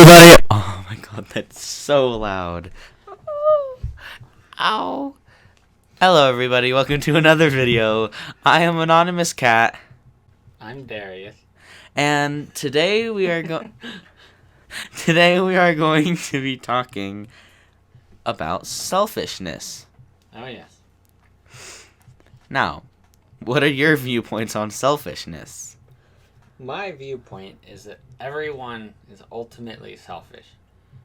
everybody! Oh my god, that's so loud. Ow. Hello everybody, welcome to another video. I am Anonymous Cat. I'm Darius. And today we are going to be talking about selfishness. Oh yes. Now, what are your viewpoints on selfishness? My viewpoint is that everyone is ultimately selfish.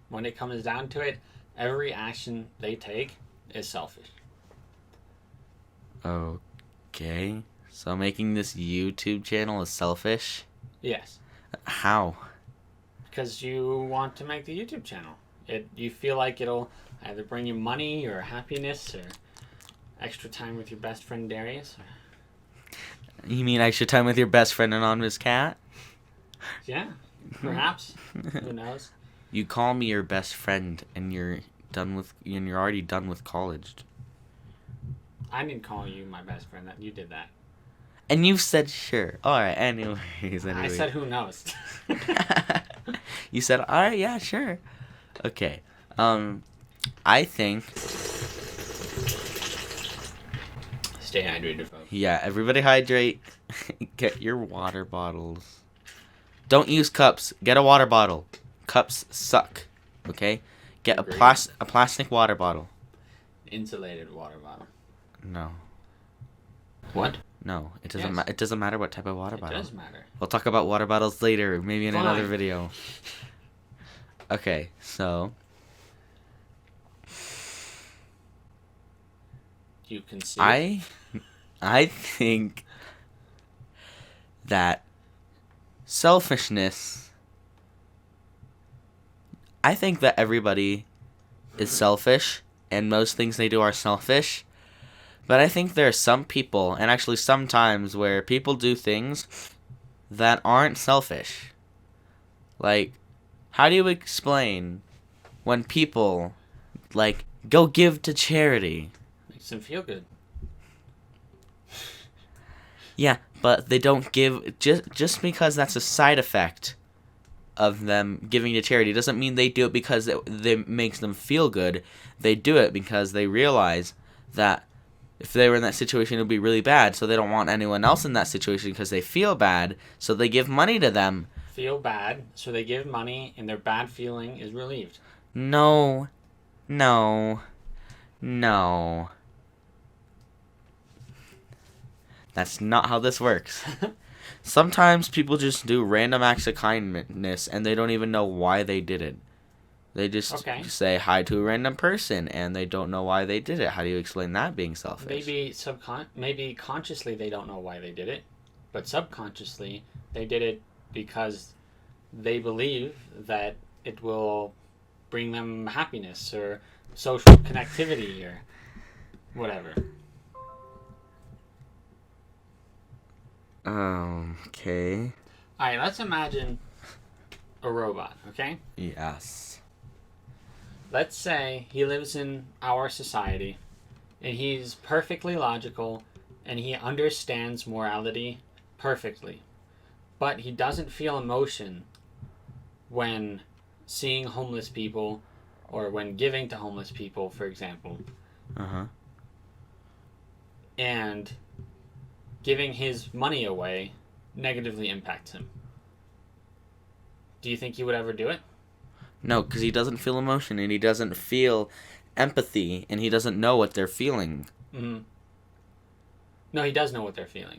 When it comes down to it, every action they take is selfish. Okay, so making this YouTube channel is selfish? Yes. How? Because you want to make the YouTube channel. You feel like it'll either bring you money or happiness or extra time with your best friend Darius. You mean extra time with your best friend Anonymous Cat? Yeah, perhaps. Who knows? You call me your best friend and you're already done with college. I didn't call you my best friend. You did that. And you said sure. Alright, anyways. I said who knows. You said, alright, yeah, sure. Okay. I think... Stay hydrated, folks. Yeah, everybody hydrate. Get your water bottles. Don't use cups. Get a water bottle. Cups suck. Okay? Get a plastic water bottle. Insulated water bottle. No. What? No, it doesn't. It doesn't matter what type of water bottle. It does matter. We'll talk about water bottles later, maybe in Fine. another video. Okay, so You can see. I think that selfishness. I think that everybody is selfish, and most things they do are selfish. But I think there are some people, and actually sometimes, where people do things that aren't selfish. Like, how do you explain when people, like, go give to charity? Makes them feel good. Yeah, but they don't give, just because that's a side effect of them giving to charity doesn't mean they do it because it makes them feel good. They do it because they realize that if they were in that situation, it would be really bad, so they don't want anyone else in that situation because they feel bad, so they give money to them. Feel bad, so they give money, and their bad feeling is relieved. No. That's not how this works. Sometimes people just do random acts of kindness, and they don't even know why they did it. They just say hi to a random person, and they don't know why they did it. How do you explain that being selfish? Maybe consciously they don't know why they did it, but subconsciously they did it because they believe that it will bring them happiness or social connectivity or whatever. Okay. Alright, let's imagine a robot, okay? Yes. Let's say he lives in our society, and he's perfectly logical, and he understands morality perfectly. But he doesn't feel emotion when seeing homeless people, or when giving to homeless people, for example. Uh-huh. And giving his money away negatively impacts him. Do you think he would ever do it? No, because he doesn't feel emotion, and he doesn't feel empathy, and he doesn't know what they're feeling. Mm-hmm. No, he does know what they're feeling.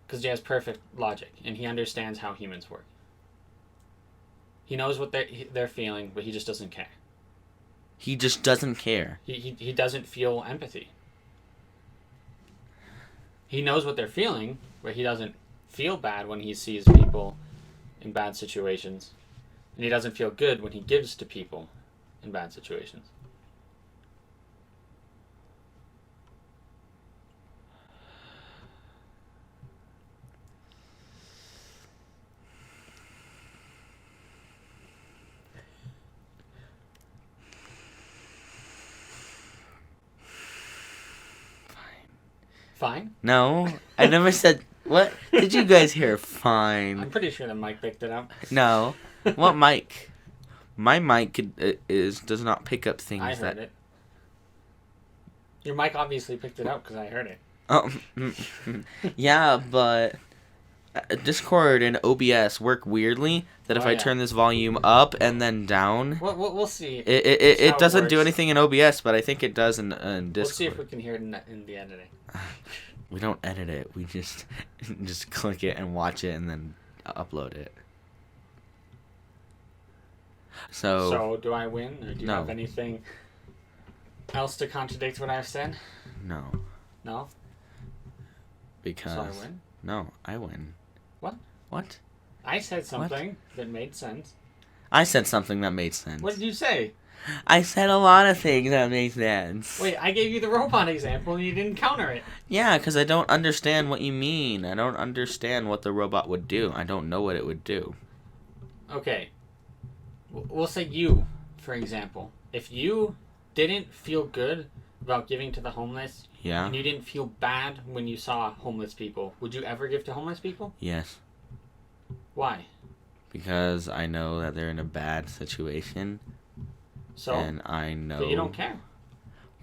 Because he has perfect logic, and he understands how humans work. He knows what they're feeling, but he just doesn't care. He just doesn't care. He doesn't feel empathy. He knows what they're feeling, but he doesn't feel bad when he sees people in bad situations. And he doesn't feel good when he gives to people in bad situations. Fine? No, I never said... What? Did you guys hear fine? I'm pretty sure the mic picked it up. No. What mic? My mic does not pick up things I heard it. Your mic obviously picked it up because I heard it. Oh, yeah, but Discord and OBS work weirdly. That if I turn this volume up and then down, we'll see. It doesn't do anything in OBS, but I think it does in Discord. We'll see if we can hear it in the editing. We don't edit it. We just click it and watch it and then upload it. So do I win, or do you No. have anything else to contradict what I've said? No. No? Because... So I win? No, I win. What? What? I said something that made sense. I said something that made sense. What did you say? I said a lot of things that made sense. Wait, I gave you the robot example and you didn't counter it. Yeah, because I don't understand what you mean. I don't understand what the robot would do. I don't know what it would do. Okay. We'll say you, for example. If you didn't feel good about giving to the homeless, Yeah? and you didn't feel bad when you saw homeless people, would you ever give to homeless people? Yes. Why? Because I know that they're in a bad situation. So? And I know... But you don't care.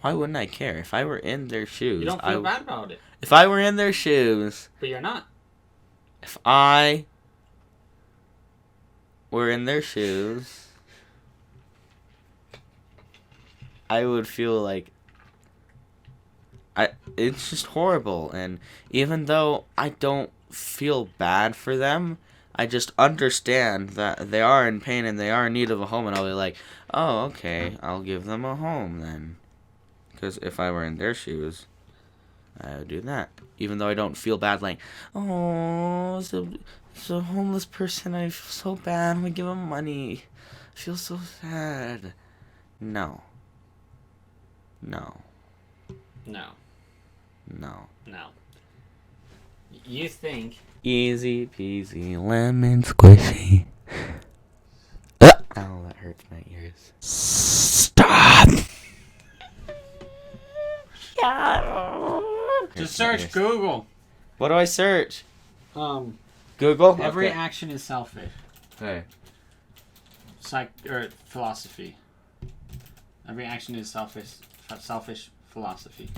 Why wouldn't I care? If I were in their shoes... You don't feel bad about it. If I were in their shoes... But you're not. If I were in their shoes... I would feel like... It's just horrible. And even though I don't feel bad for them... I just understand that they are in pain and they are in need of a home, and I'll be like, oh, okay, I'll give them a home then. Because if I were in their shoes, I would do that. Even though I don't feel bad, like, oh, it's a homeless person, I feel so bad, I'm going to give him money. I feel so sad. No. No. No. No. No. You think... Easy peasy lemon squishy. Ow, that hurts my ears. Stop! Just search Google. What do I search? Google? Google? Every Okay. action is selfish. Hey. Philosophy. Every action is selfish philosophy.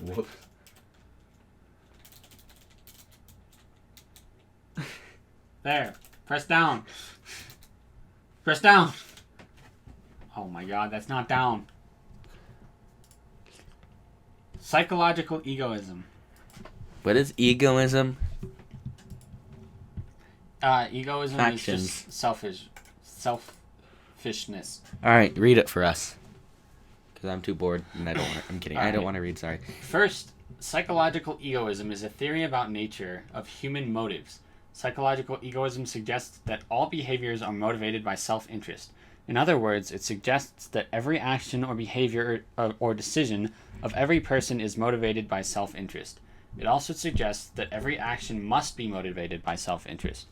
Whoop. There. Press down. Press down. Oh my god, that's not down. Psychological egoism. What is egoism? Egoism Actions. is just selfishness. Alright, read it for us. Because I'm too bored and I don't want to... I'm kidding. I don't Alright. want to read, sorry. First, psychological egoism is a theory about nature of human motives. Psychological egoism suggests that all behaviors are motivated by self-interest. In other words, it suggests that every action or behavior or decision of every person is motivated by self-interest. It also suggests that every action must be motivated by self-interest.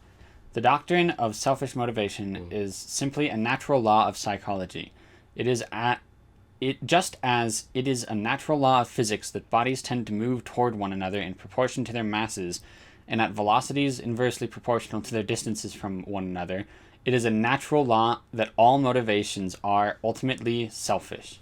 The doctrine of selfish motivation is simply a natural law of psychology. Just as it is a natural law of physics that bodies tend to move toward one another in proportion to their masses and at velocities inversely proportional to their distances from one another, it is a natural law that all motivations are ultimately selfish.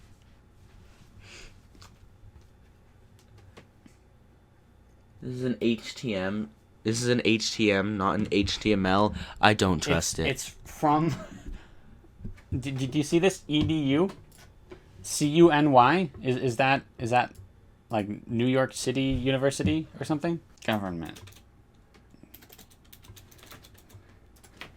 This is an HTM. This is an HTM, not an HTML. I don't trust it. It's from... Did you see this? EDU? CUNY? Is that like New York City University or something? Government.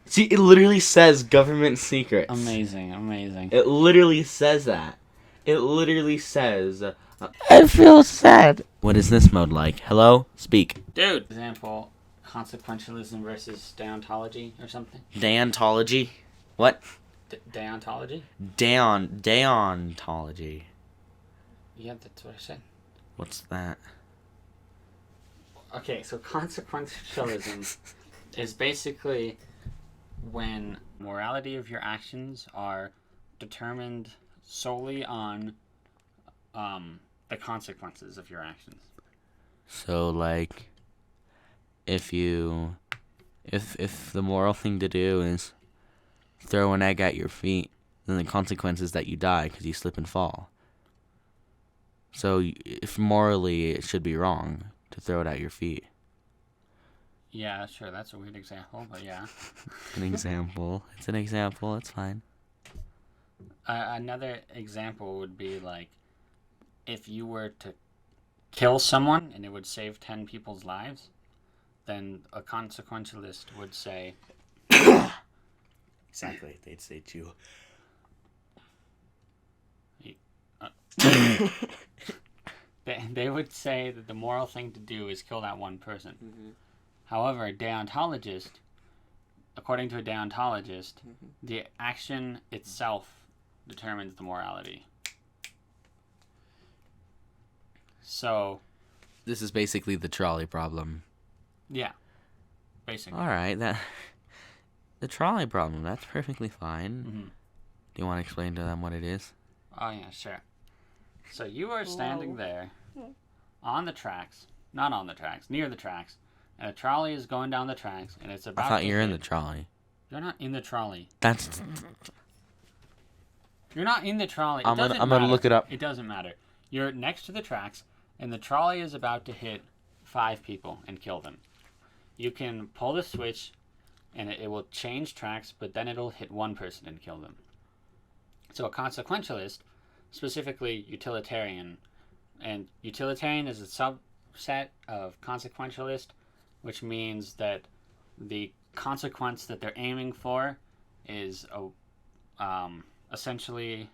See, it literally says government secrets. Amazing, amazing. It literally says that. It literally says... I feel sad. What is this mode like? Hello? Speak. Dude! Example, consequentialism versus deontology or something? Deontology? What? Deontology? Deontology. Yeah, that's what I said. What's that? Okay, so consequentialism is basically when morality of your actions are determined solely on the consequences of your actions. So like, if you, if the moral thing to do is throw an egg at your feet, then the consequence is that you die because you slip and fall. So if morally it should be wrong to throw it at your feet. Yeah, sure. That's a weird example, but yeah. An example. It's an example. It's fine. Another example would be like if you were to kill someone and it would save 10 people's lives, then a consequentialist would say. Exactly. They'd say Jew. They would say that the moral thing to do is kill that one person. Mm-hmm. However, according to a deontologist, the action itself determines the morality. So, This is basically the trolley problem. yeah, basically. All right, the trolley problem. That's perfectly fine. Mm-hmm. Do you want to explain to them what it is? Oh, yeah, sure. So you are standing there on the tracks, not on the tracks, near the tracks, and a trolley is going down the tracks, and it's about I thought to you were in hit. the trolley. You're not in the trolley. That's. You're not in the trolley. I'm gonna look it up. It doesn't matter. You're next to the tracks, and the trolley is about to hit 5 people and kill them. You can pull the switch, and it will change tracks, but then it'll hit one person and kill them. So a consequentialist, specifically utilitarian, and utilitarian is a subset of consequentialist, which means that the consequence that they're aiming for is essentially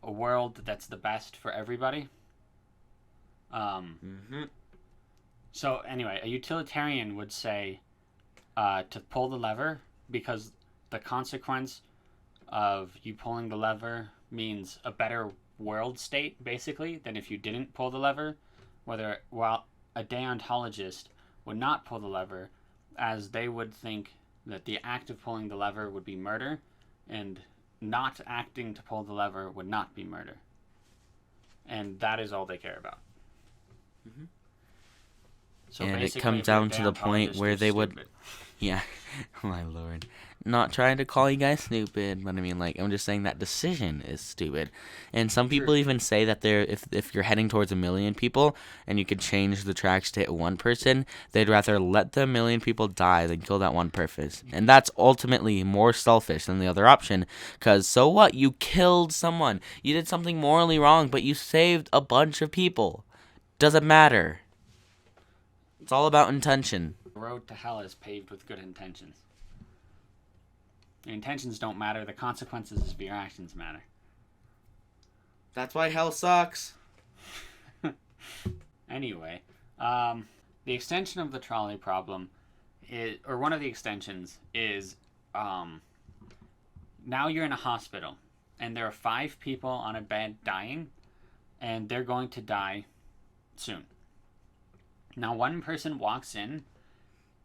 a world that's the best for everybody. So anyway, a utilitarian would say to pull the lever because the consequence of you pulling the lever means a better world state, basically, than if you didn't pull the lever. While a deontologist would not pull the lever, as they would think that the act of pulling the lever would be murder, and not acting to pull the lever would not be murder. And that is all they care about. Mm-hmm. So and it basically, comes down to the point where they would, yeah, my lord, not trying to call you guys stupid, but I mean, like, I'm just saying that decision is stupid. And some people even say that if you're heading towards 1 million people and you could change the tracks to hit one person, they'd rather let the 1 million people die than kill that one person. And that's ultimately more selfish than the other option, because so what? You killed someone. You did something morally wrong, but you saved a bunch of people. Doesn't matter. It's all about intention. The road to hell is paved with good intentions. The intentions don't matter. The consequences of your actions matter. That's why hell sucks. Anyway, the extension of the trolley problem or one of the extensions is, now you're in a hospital, and there are 5 people on a bed dying, and they're going to die soon. Now, one person walks in,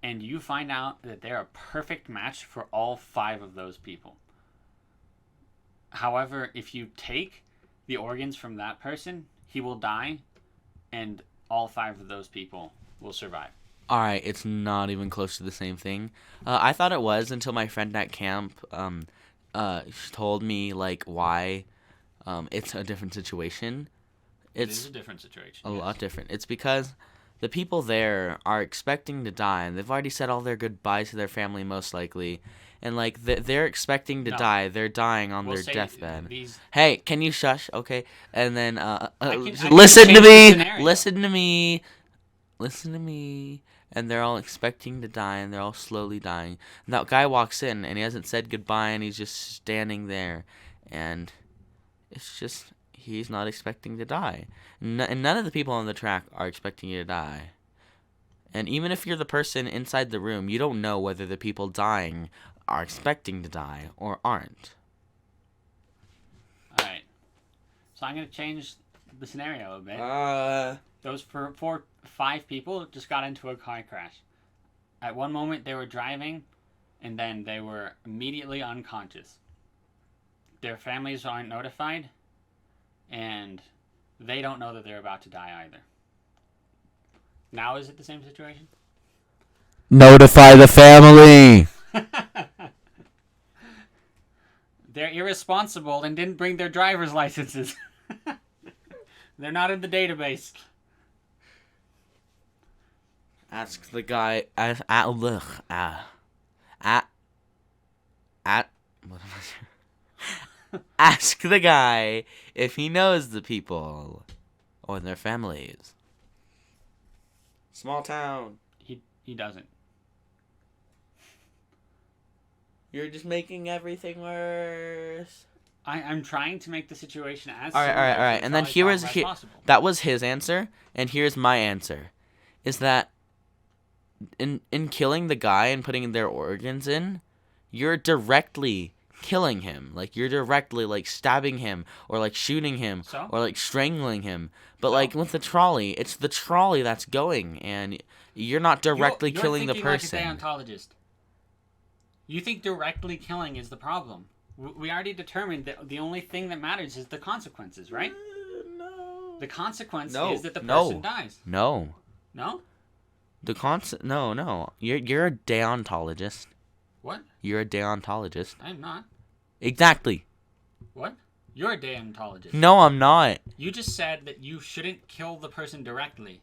and you find out that they're a perfect match for all 5 of those people. However, if you take the organs from that person, he will die, and all 5 of those people will survive. Alright, it's not even close to the same thing. I thought it was until my friend at camp told me, like, why it's a different situation. It is a different situation. A lot different. It's because the people there are expecting to die, and they've already said all their goodbyes to their family, most likely. And, like, they're expecting to die. They're dying on their deathbed. Hey, can you shush? Okay. And then, listen to me! Listen to me! Listen to me. And they're all expecting to die, and they're all slowly dying. And that guy walks in, and he hasn't said goodbye, and he's just standing there. And it's just... he's not expecting to die. And none of the people on the track are expecting you to die. And even if you're the person inside the room, you don't know whether the people dying are expecting to die or aren't. Alright. So I'm going to change the scenario a bit. Those 5 people just got into a car crash. At one moment they were driving, and then they were immediately unconscious. Their families aren't notified, and they don't know that they're about to die either. Now is it the same situation? Notify the family. They're irresponsible and didn't bring their driver's licenses. They're not in the database. Ask the guy at what am I ask the guy if he knows the people or their families. Small town. He doesn't. You're just making everything worse. I'm trying to make the situation as All right. And then that was his answer, and here's my answer, is that in killing the guy and putting their organs in, you're directly killing him. Like, you're directly, like, stabbing him or, like, shooting him or, like, strangling him. But, like, with the trolley, it's the trolley that's going, and you're not directly killing the person. You're thinking like a deontologist. You think directly killing is the problem. We already determined that the only thing that matters is the consequences, right? No. The consequence is that the person dies. No. No? No. You're a deontologist. What? You're a deontologist. I'm not. Exactly. What? You're a deontologist. No, I'm not. You just said that you shouldn't kill the person directly.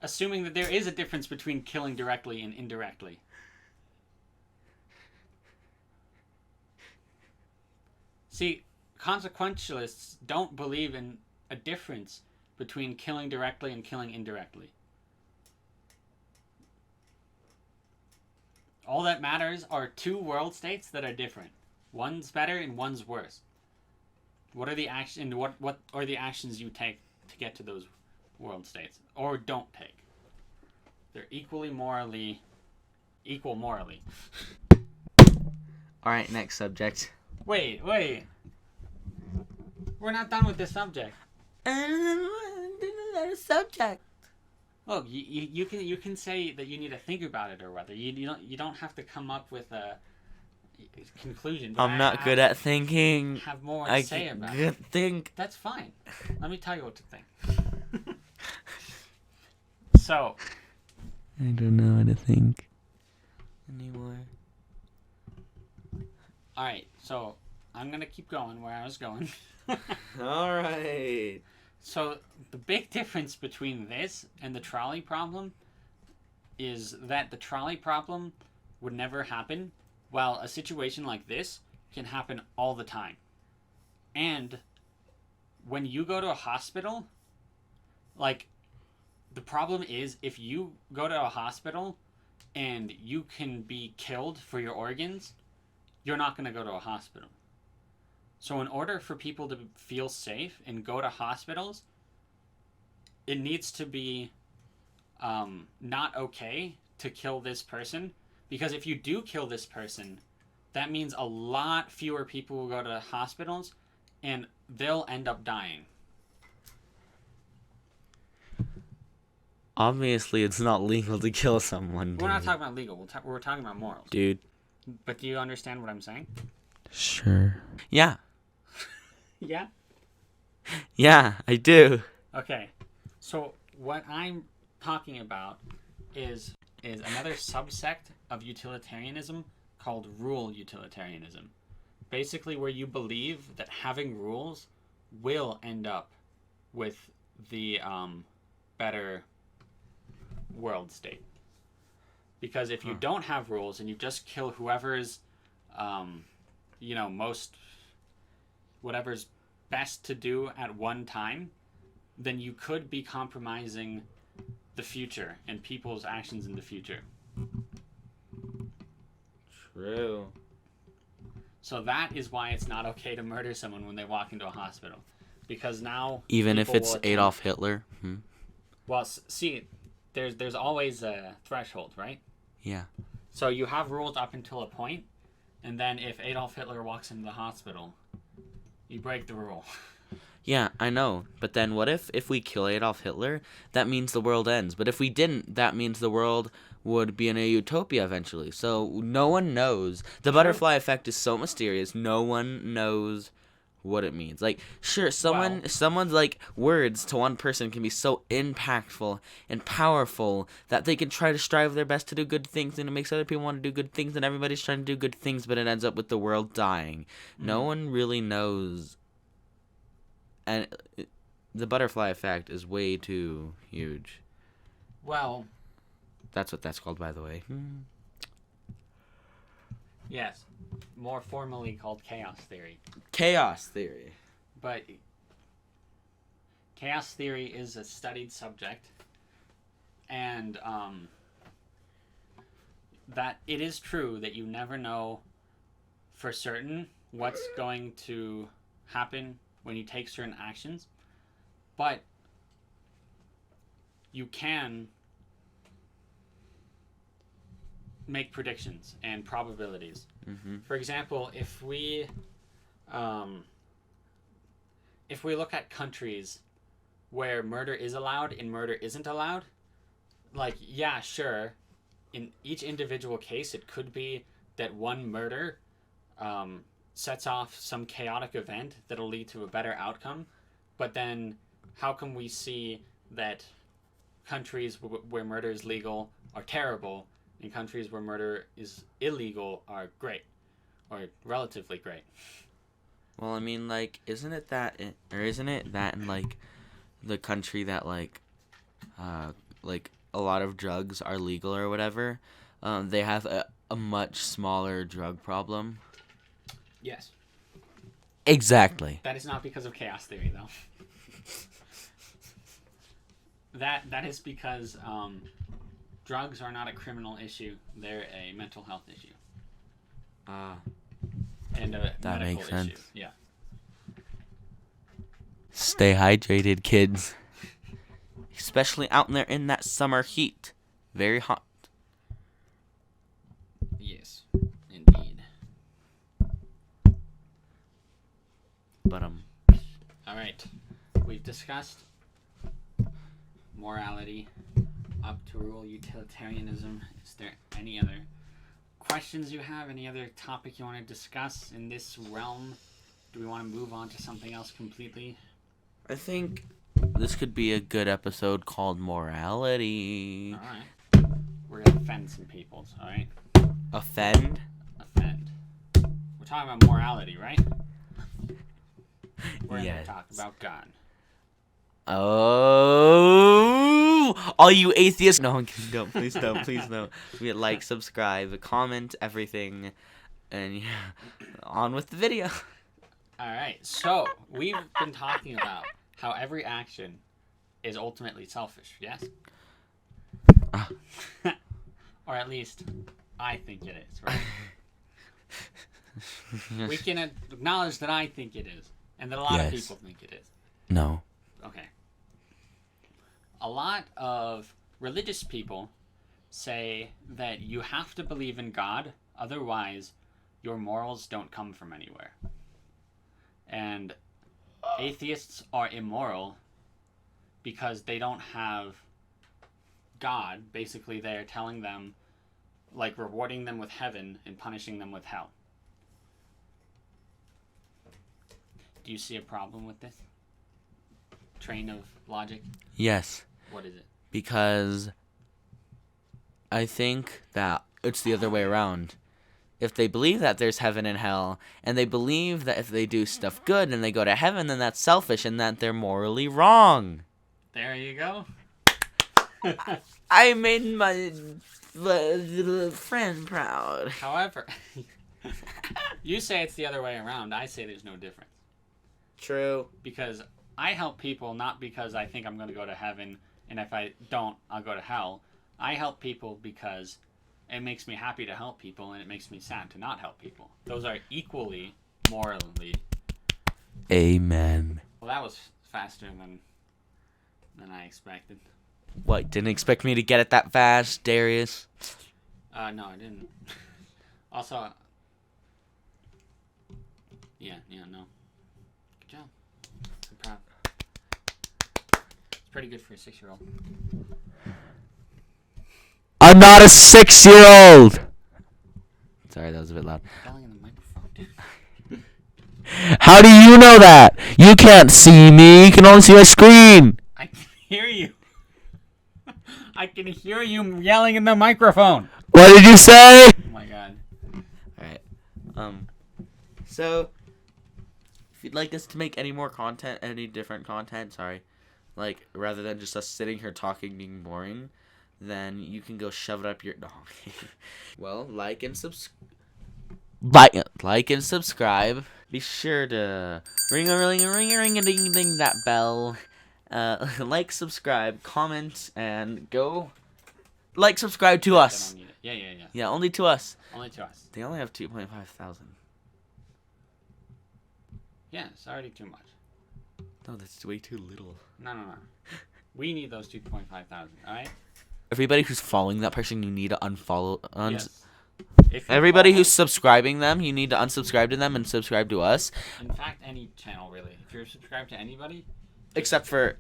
Assuming that there is a difference between killing directly and indirectly. See, consequentialists don't believe in a difference between killing directly and killing indirectly. All that matters are two world states that are different. One's better and one's worse. What are the what are the actions you take to get to those world states, or don't take? They're equal morally. All right, next subject. Wait. We're not done with this subject. Another subject. Look, you can say that you need to think about it or whether you don't have to come up with a conclusion. I'm not good at thinking. Have more to say about it. Think. That's fine. Let me tell you what to think. So. I don't know how to think anymore. All right, so I'm gonna keep going where I was going. All right. So the big difference between this and the trolley problem is that the trolley problem would never happen, while a situation like this can happen all the time. And when you go to a hospital, like, the problem is if you go to a hospital and you can be killed for your organs, you're not going to go to a hospital. So in order for people to feel safe and go to hospitals, it needs to be not okay to kill this person. Because if you do kill this person, that means a lot fewer people will go to hospitals and they'll end up dying. Obviously, it's not legal to kill someone. We're not talking about legal. We're talking about morals. Dude. But do you understand what I'm saying? Sure. Yeah. Yeah? Yeah, I do. Okay. So what I'm talking about is another subsect of utilitarianism called rule utilitarianism. Basically where you believe that having rules will end up with the better world state. Because if you don't have rules and you just kill whoever's whatever's best to do at one time, then you could be compromising the future and people's actions in the future. True. So that is why it's not okay to murder someone when they walk into a hospital. Because now... Even if it's Adolf Hitler? Well, see, there's always a threshold, right? Yeah. So you have rules up until a point, and then if Adolf Hitler walks into the hospital, you break the rule. Yeah, I know. But then what if we kill Adolf Hitler, that means the world ends. But if we didn't, that means the world would be in a utopia eventually. So no one knows. The butterfly effect is so mysterious. No one knows what it means. Like, sure, someone's like words to one person can be so impactful and powerful that they can try to strive their best to do good things, and it makes other people want to do good things, and everybody's trying to do good things, but it ends up with the world dying. No one really knows, and the butterfly effect is way too huge. Well, that's what that's called, by the way. Yes, more formally called chaos theory. Chaos theory. But chaos theory is a studied subject, and that it is true that you never know for certain what's going to happen when you take certain actions, but you can make predictions and probabilities. Mm-hmm. For example, if we look at countries where murder is allowed and murder isn't allowed, like, yeah, sure, in each individual case, it could be that one murder sets off some chaotic event that'll lead to a better outcome, but then how can we see that countries where murder is legal are terrible, and countries where murder is illegal are great, or relatively great? Well, I mean, like, isn't it that in, like, the country that, like, a lot of drugs are legal or whatever, they have a much smaller drug problem? Yes. Exactly. That is not because of chaos theory, though. That is because drugs are not a criminal issue; they're a mental health issue. And a that medical makes sense. issue. Yeah. Stay hydrated, kids. Especially out there in that summer heat. Very hot. Yes, indeed. But All right, we've discussed morality, up to rule utilitarianism. Is there any other questions you have? Any other topic you want to discuss in this realm? Do we want to move on to something else completely? I think this could be a good episode called Morality. All right. We're going to offend some people, all right? Offend? Offend. We're talking about morality, right? We're going to talk about God. Oh, all you atheists! No, don't, please don't, please don't. We like, subscribe, comment, everything, and yeah, on with the video. All right, so we've been talking about how every action is ultimately selfish, yes? Or at least, I think it is, right? We can acknowledge that I think it is, and that a lot of people think it is. No. Okay. A lot of religious people say that you have to believe in God, otherwise your morals don't come from anywhere. And atheists are immoral because they don't have God. Basically, they're telling them, like, rewarding them with heaven and punishing them with hell. Do you see a problem with this train of logic? Yes. What is it? Because I think that it's the other way around. If they believe that there's heaven and hell, and they believe that if they do stuff good and they go to heaven, then that's selfish and that they're morally wrong. There you go. I made my friend proud. However, you say it's the other way around. I say there's no difference. True. Because I help people not because I think I'm going to go to heaven, and if I don't, I'll go to hell. I help people because it makes me happy to help people, and it makes me sad to not help people. Those are equally morally. Amen. Well, that was faster than I expected. What, didn't expect me to get it that fast, Darius? No, I didn't. Also, no. Good job. I'm proud. It's pretty good for a 6-year-old. I'm not a 6-year-old! Sorry, that was a bit loud. Yelling in the microphone, dude. How do you know that? You can't see me. You can only see my screen. I can hear you. I can hear you yelling in the microphone. What did you say? Oh my god. Alright. So, if you'd like us to make any more content, any different content, like, rather than just us sitting here talking being boring, then you can go shove it up your... No. Well, like and subscribe. Be sure to ring a ding ding that bell. Like, subscribe, comment, and go subscribe to I us. don't need it. Yeah. Yeah, only to us. Only to us. They only have 2.5 thousand. Yeah, it's already too much. No, that's way too little. No. We need those 2.5 thousand, alright? Everybody who's following that person, you need to unfollow. Yes. If you Everybody follow- who's subscribing them, you need to unsubscribe to them and subscribe to us. In fact, any channel, really. If you're subscribed to anybody... Except for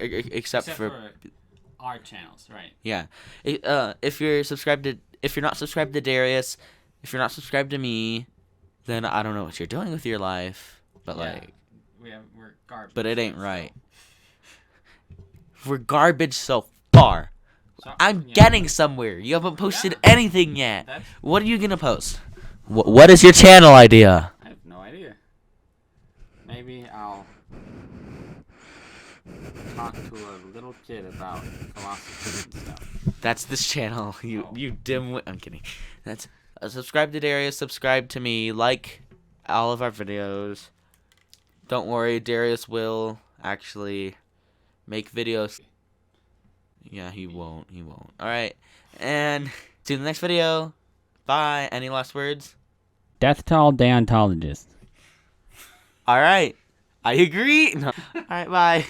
our channels, right? yeah. If you're not subscribed to Darius, if you're not subscribed to me, then I don't know what you're doing with your life. But Yeah. We're garbage. but it ain't so- right. We're garbage so far. So, I'm yeah. getting somewhere. You haven't posted Yeah. anything yet. That's, What are you gonna post? What is your channel idea? I have no idea. Maybe I'll talk to a little kid about philosophy and stuff. That's this channel. You Oh. you dimwit. I'm kidding. That's subscribe to Darius. Subscribe to me. Like all of our videos. Don't worry, Darius will actually make videos. Yeah, he won't. He won't. All right, and see you in the next video. Bye. Any last words? Death to all deontologists. All right. I agree. No. All right. Bye.